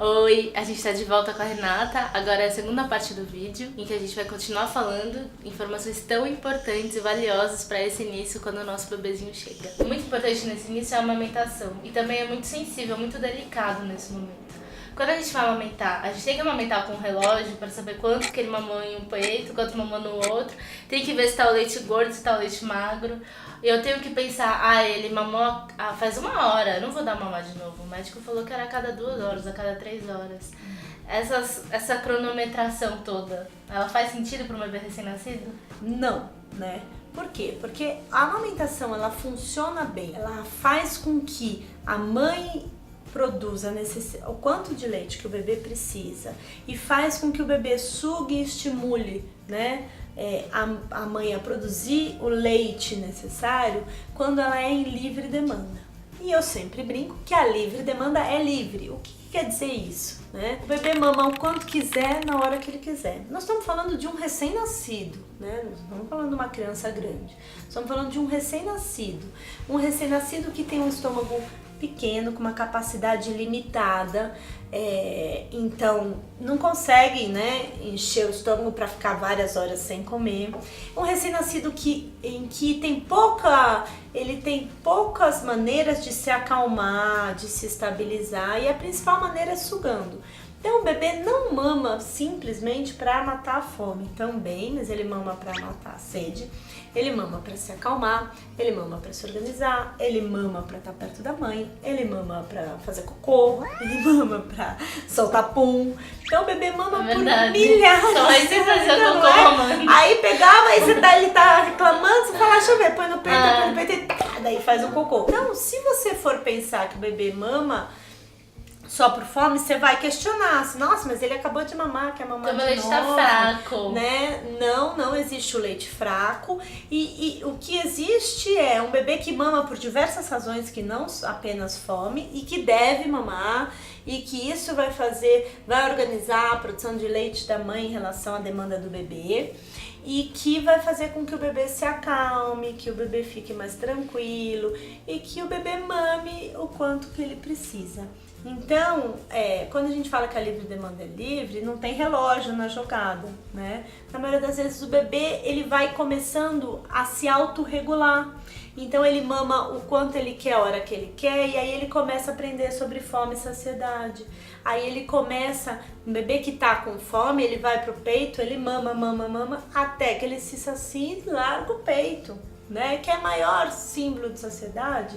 Oi, a gente tá de volta com a Renata. Agora é a segunda parte do vídeo, em que a gente vai continuar falando informações tão importantes e valiosas para esse início quando o nosso bebezinho chega. Muito importante nesse início é a amamentação, e também é muito sensível, muito delicado nesse momento. Quando a gente vai amamentar, a gente tem que amamentar com um relógio para saber quanto que ele mamou em um peito, quanto mamou no outro. Tem que ver se tá o leite gordo, se tá o leite magro. Eu tenho que pensar, ele mamou faz 1 hora, eu não vou dar mamar de novo. O médico falou que era a cada 2 horas, a cada 3 horas. Essa cronometração toda, ela faz sentido para um bebê recém-nascido? Não, né? Por quê? Porque a amamentação, ela funciona bem. Ela faz com que a mãe produza o quanto de leite que o bebê precisa e faz com que o bebê sugue e estimule, né? A mãe a produzir o leite necessário quando ela é em livre demanda. E eu sempre brinco que a livre demanda é livre. O que quer dizer isso, né? O bebê mama o quanto quiser, na hora que ele quiser. Nós estamos falando de um recém-nascido, né? Nós não estamos falando de uma criança grande. Estamos falando de um recém-nascido. Um recém-nascido que tem um estômago pequeno, com uma capacidade limitada, então não consegue, né, encher o estômago para ficar várias horas sem comer. Um recém-nascido ele tem poucas maneiras de se acalmar, de se estabilizar, e a principal maneira é sugando. Então o bebê não mama simplesmente para matar a fome também, mas ele mama para matar a sede, ele mama para se acalmar, ele mama para se organizar, ele mama para estar perto da mãe, ele mama para fazer cocô, ele mama para soltar pum. Então o bebê mama por milhares. Só vai se fazer cocô, mamãe. Aí pegava, aí ele tá reclamando, você fala, deixa eu ver, põe no peito, e daí faz o cocô. Então, se você for pensar que o bebê mama só por fome, você vai questionar assim, nossa, mas ele acabou de mamar, quer mamar de novo. Então o leite tá fraco. Né? Não existe o leite fraco. E o que existe é um bebê que mama por diversas razões, que não apenas fome, e que deve mamar, e que isso vai organizar a produção de leite da mãe em relação à demanda do bebê, e que vai fazer com que o bebê se acalme, que o bebê fique mais tranquilo e que o bebê mame o quanto que ele precisa. Então, quando a gente fala que a livre demanda é livre, não tem relógio na jogada, né? Na maioria das vezes o bebê, ele vai começando a se autorregular. Então ele mama o quanto ele quer, a hora que ele quer, e aí ele começa a aprender sobre fome e saciedade. Aí ele começa, um bebê que tá com fome, ele vai pro peito, ele mama, até que ele se sacie e larga o peito, né? Que é o maior símbolo de saciedade.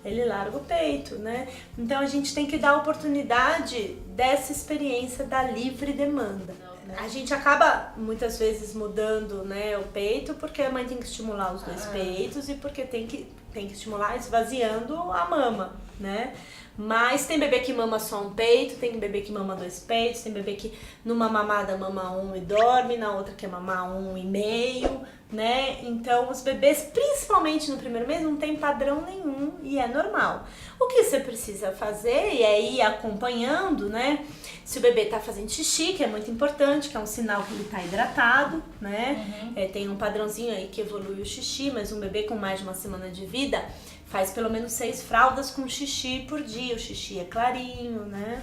Ele larga o peito, né? Então a gente tem que dar a oportunidade dessa experiência da livre demanda. A gente acaba muitas vezes mudando, né, o peito porque a mãe tem que estimular os dois peitos e porque tem que estimular esvaziando a mama, né? Mas tem bebê que mama só um peito, tem bebê que mama 2 peitos, tem bebê que numa mamada mama 1 e dorme, na outra quer mamar 1,5, né? Então os bebês, principalmente no primeiro mês, não tem padrão nenhum e é normal. O que você precisa fazer é ir acompanhando, né? Se o bebê tá fazendo xixi, que é muito importante, que é um sinal que ele tá hidratado, né? Tem um padrãozinho aí que evolui o xixi, mas um bebê com mais de 1 semana de vida faz pelo menos 6 fraldas com xixi por dia. O xixi é clarinho, né?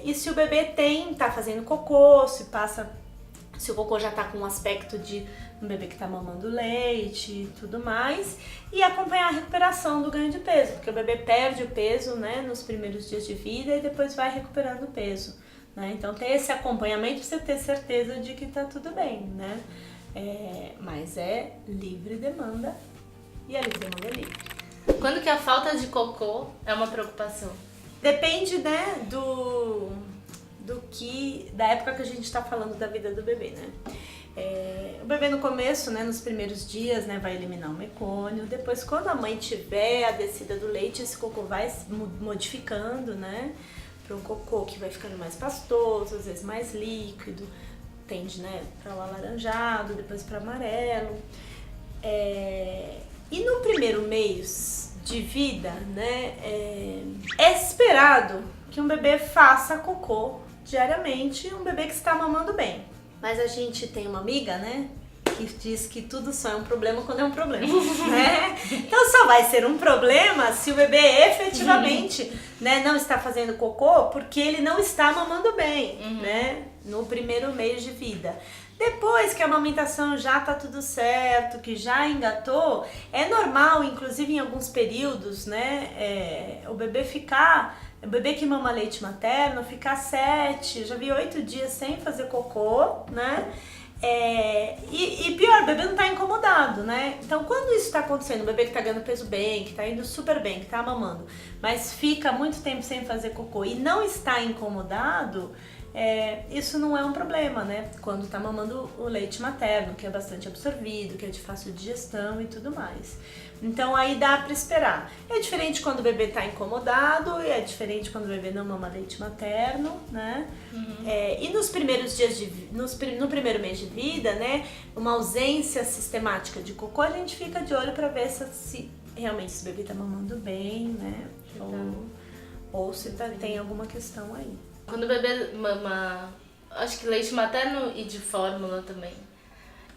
E se o bebê tá fazendo cocô, se o cocô já tá com um aspecto de um bebê que tá mamando leite e tudo mais, e acompanhar a recuperação do ganho de peso, porque o bebê perde o peso, né, nos primeiros dias de vida e depois vai recuperando o peso, né? Então ter esse acompanhamento pra você ter certeza de que tá tudo bem, né? Mas é livre demanda e a livre demanda é livre. Quando que a falta de cocô é uma preocupação? Depende, né, da época que a gente está falando da vida do bebê, né? O bebê no começo, né, nos primeiros dias, né, vai eliminar o mecônio. Depois, quando a mãe tiver a descida do leite, esse cocô vai se modificando, né, para um cocô que vai ficando mais pastoso, às vezes mais líquido, tende, né, para o alaranjado, depois para amarelo. E no primeiro mês de vida, né, é esperado que um bebê faça cocô diariamente, um bebê que está mamando bem. Mas a gente tem uma amiga, né, que diz que tudo só é um problema quando é um problema, né? Então só vai ser um problema se o bebê efetivamente, né, não está fazendo cocô porque ele não está mamando bem, né? No primeiro mês de vida. Depois que a amamentação já tá tudo certo, que já engatou, é normal, inclusive em alguns períodos, né, o bebê que mama leite materno ficar 7, já vi 8 dias sem fazer cocô, né? E pior, o bebê não tá incomodado, né? Então, quando isso tá acontecendo, o bebê que tá ganhando peso bem, que tá indo super bem, que tá mamando, mas fica muito tempo sem fazer cocô e não está incomodado, isso não é um problema, né? Quando tá mamando o leite materno, que é bastante absorvido, que é de fácil digestão e tudo mais. Então aí dá pra esperar. É diferente quando o bebê tá incomodado, é diferente quando o bebê não mama leite materno, né? E nos primeiros dias no primeiro mês de vida, né? Uma ausência sistemática de cocô, a gente fica de olho pra ver se realmente esse bebê tá mamando bem, né? Ou se tem alguma questão aí. Quando o bebê mama, acho que leite materno e de fórmula também,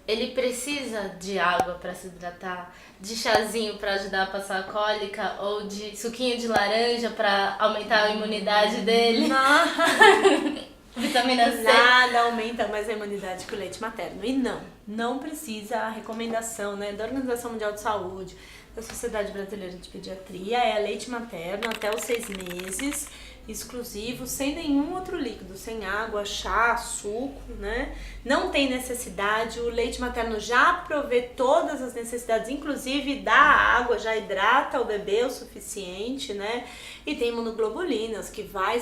ele precisa de água para se hidratar, de chazinho para ajudar a passar a cólica ou de suquinho de laranja para aumentar a imunidade dele? Não. Vitamina C. Nada aumenta mais a imunidade que o leite materno. E não precisa. A recomendação, né, da Organização Mundial de Saúde, da Sociedade Brasileira de Pediatria é leite materno até os 6 meses, exclusivo, sem nenhum outro líquido, sem água, chá, suco, né? Não tem necessidade, o leite materno já provê todas as necessidades, inclusive da água, já hidrata o bebê o suficiente, né? E tem imunoglobulinas, que vai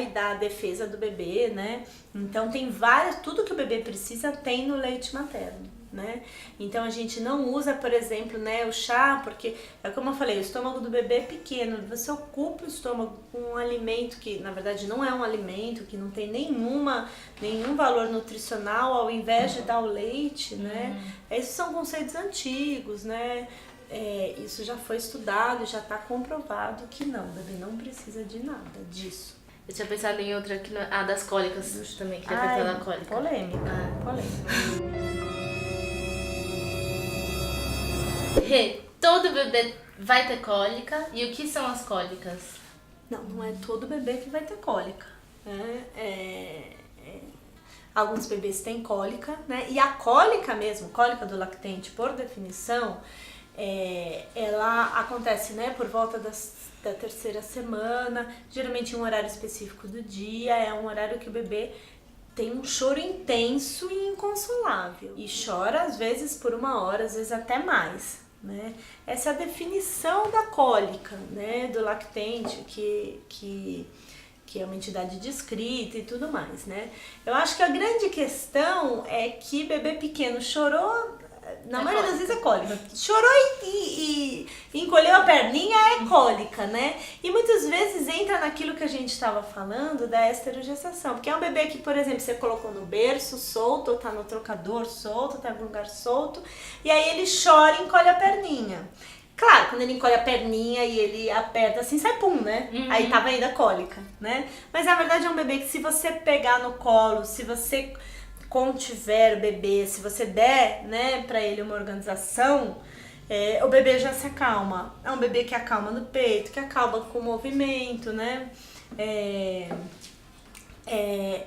dar a defesa do bebê, né? Então tem tudo que o bebê precisa tem no leite materno. Né? Então a gente não usa, por exemplo, né, o chá, porque é como eu falei, o estômago do bebê é pequeno, você ocupa o estômago com um alimento que na verdade não é um alimento, que não tem nenhum valor nutricional, ao invés de dar o leite, né? Esses são conceitos antigos, né? Isso já foi estudado, já está comprovado que não, o bebê não precisa de nada disso. Eu tinha pensado em outra aqui, das cólicas também, queria pensar na cólica. Polêmica. Todo bebê vai ter cólica, e o que são as cólicas? Não é todo bebê que vai ter cólica, né? Alguns bebês têm cólica, né? E a cólica mesmo, cólica do lactente, por definição, ela acontece, né, por volta da 3ª semana, geralmente em um horário específico do dia, é um horário que o bebê tem um choro intenso e inconsolável. E chora às vezes por 1 hora, às vezes até mais. Né? Essa é a definição da cólica, né, do lactente, que é uma entidade descrita e tudo mais, né? Eu acho que a grande questão é que bebê pequeno chorou, na maioria das vezes é cólica. Chorou e encolheu a perninha, é cólica, né? E muitas vezes entra naquilo que a gente estava falando da esterogestação, porque é um bebê que, por exemplo, você colocou no berço solto, ou tá no trocador solto, tá em algum lugar solto, e aí ele chora e encolhe a perninha. Claro, quando ele encolhe a perninha e ele aperta assim, sai pum, né? Aí tava ainda cólica, né? Mas na verdade é um bebê que se você pegar no colo, se você contiver o bebê, se você der, né, pra ele uma organização, o bebê já se acalma. É um bebê que acalma no peito, que acalma com o movimento, né?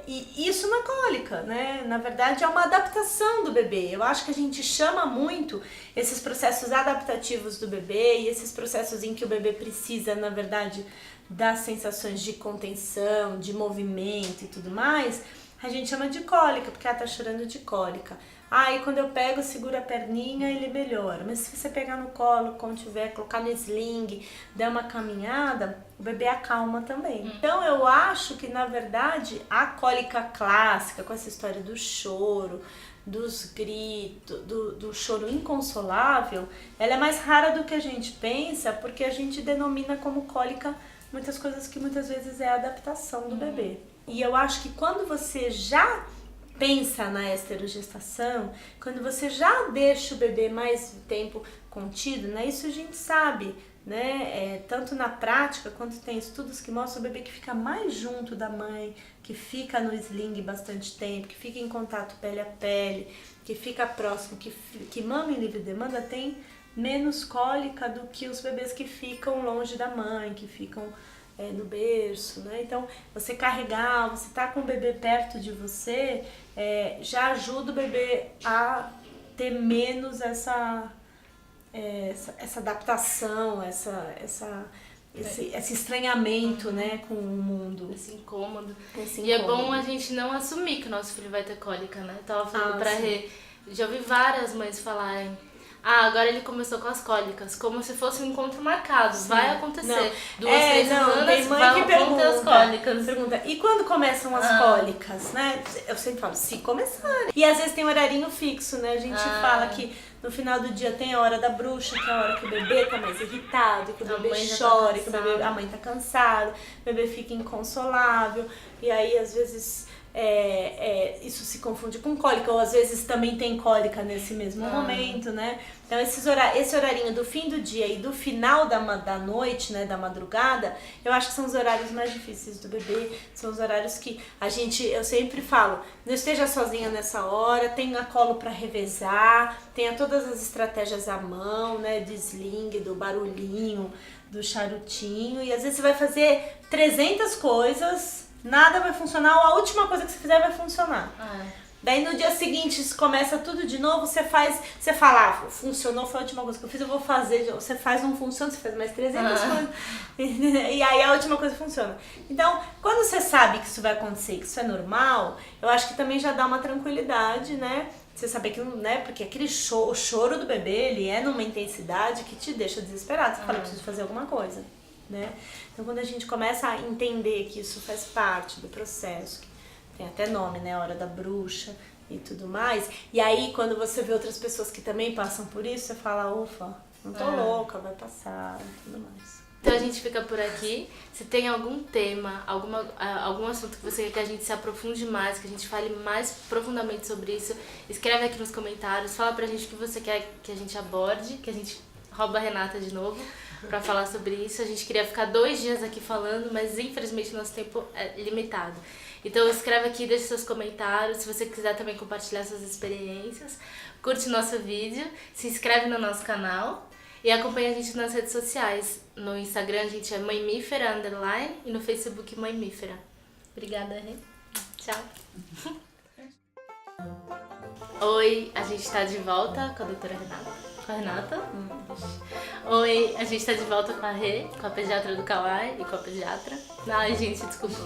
E isso na cólica, né? Na verdade é uma adaptação do bebê. Eu acho que a gente chama muito esses processos adaptativos do bebê e esses processos em que o bebê precisa, na verdade, das sensações de contenção, de movimento e tudo mais, a gente chama de cólica, porque ela tá chorando de cólica. Aí quando eu pego, seguro a perninha, ele melhora. Mas se você pegar no colo, contiver, colocar no sling, der uma caminhada, o bebê acalma também. Então eu acho que, na verdade, a cólica clássica, com essa história do choro, dos gritos, do choro inconsolável, ela é mais rara do que a gente pensa, porque a gente denomina como cólica muitas coisas que muitas vezes é a adaptação do bebê. E eu acho que quando você já pensa na esterogestação, quando você já deixa o bebê mais tempo contido, né? Isso a gente sabe, né? Tanto na prática quanto tem estudos que mostram o bebê que fica mais junto da mãe, que fica no sling bastante tempo, que fica em contato pele a pele, que fica próximo, que mama em livre demanda, tem menos cólica do que os bebês que ficam longe da mãe, que ficam no berço, né? Então, você carregar, você tá com o bebê perto de você, já ajuda o bebê a ter menos essa adaptação, esse estranhamento, né, com o mundo. Esse incômodo. E é bom a gente não assumir que o nosso filho vai ter cólica, né? Eu tava falando pra Rê, já ouvi várias mães falarem: agora ele começou com as cólicas, como se fosse um encontro marcado. Sim. Vai acontecer. 2-3 semanas tem mãe que vão ter as cólicas. Pergunta, e quando começam as cólicas, né? Eu sempre falo, se começarem. E às vezes tem horarinho fixo, né? A gente fala que no final do dia tem a hora da bruxa, que é a hora que o bebê tá mais irritado, que o bebê chora, que a mãe tá cansada, o bebê fica inconsolável. E aí, às vezes, isso se confunde com cólica, ou às vezes também tem cólica nesse mesmo momento, né? Então esse horarinho do fim do dia e do final da noite, né, da madrugada, eu acho que são os horários mais difíceis do bebê, são os horários que eu sempre falo, não esteja sozinha nessa hora, tenha colo para revezar, tenha todas as estratégias à mão, né, do sling, do barulhinho, do charutinho, e às vezes você vai fazer 300 coisas, nada vai funcionar, ou a última coisa que você fizer vai funcionar. Daí no dia seguinte começa tudo de novo, você fala, funcionou, foi a última coisa que eu fiz, eu vou fazer, você faz, não funciona, você faz mais 300 coisas, e aí a última coisa funciona. Então, quando você sabe que isso vai acontecer, que isso é normal, eu acho que também já dá uma tranquilidade, né? Você saber que, né, porque o choro do bebê, ele é numa intensidade que te deixa desesperado, você fala, eu preciso fazer alguma coisa, né? Então, quando a gente começa a entender que isso faz parte do processo, tem até nome, né, hora da bruxa e tudo mais, e aí quando você vê outras pessoas que também passam por isso, você fala, ufa, não tô louca, vai passar e tudo mais. Então a gente fica por aqui. Se tem algum tema, algum assunto que você quer que a gente se aprofunde mais, que a gente fale mais profundamente sobre isso, escreve aqui nos comentários, fala pra gente o que você quer que a gente aborde, que a gente rouba a Renata de novo pra falar sobre isso. A gente queria ficar 2 dias aqui falando, mas infelizmente nosso tempo é limitado. Então escreve aqui, deixa seus comentários, se você quiser também compartilhar suas experiências, curte nosso vídeo, se inscreve no nosso canal e acompanha a gente nas redes sociais. No Instagram a gente é Mãemífera _ e no Facebook Mãemífera. Obrigada, Rê. Tchau. Oi, a gente tá de volta com a doutora Renata. Com a Renata? Oi, a gente tá de volta com a Rê, com a pediatra do Kauai e com a pediatra. Ai, gente, desculpa.